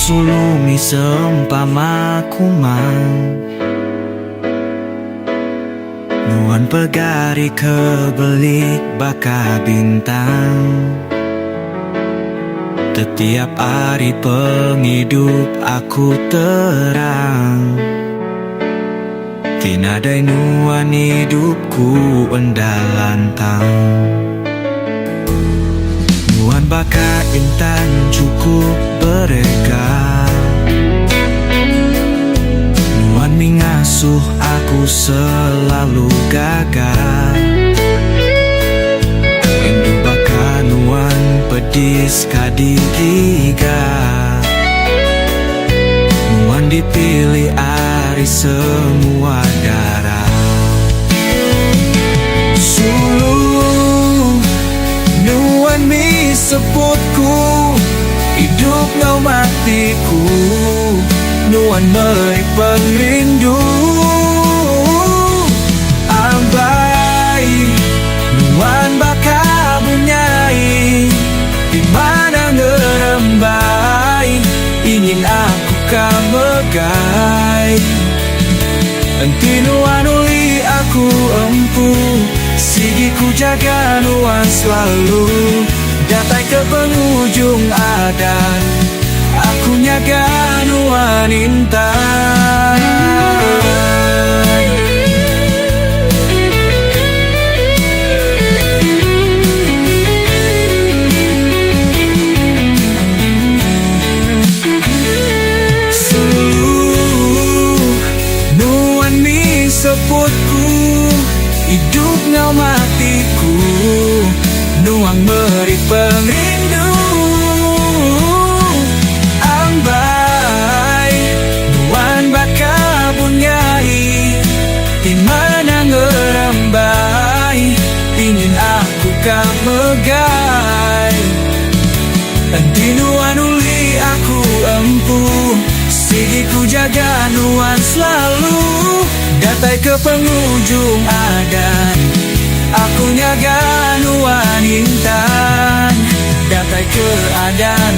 sulumi sempama kumang nuan pegari kebelik baka bintang. Setiap hari penghidup aku terang, tinadai nuan hidupku endalantang. Nuan baka intan cukup berega, nuan mengasuh aku selalu gagah. Indu baka nuan pedis kadidiga, nuan dipilih ari semua darah. Sulu nuan mi sebutku, hidup ngau matiku, nuan meri perindu. Ambai nuan baka bunyai, di mana ngerembai, ingin aku kamegai. Enti nuan uli aku empu, sigi ku jaga nuan selalu. Datai ke penghujung adan, aku nyaga nuan intan. Sebutku, hidup ngau matiku, nuang meri perindu. Ambai nuan baka bunyai, di mana ngerambai, ingin aku kamegai. Enti nuan uli aku empu, sigi ku jaga nuan selalu. Datai ke penghujung adan, aku nyaga nuan intan. Datai ke adan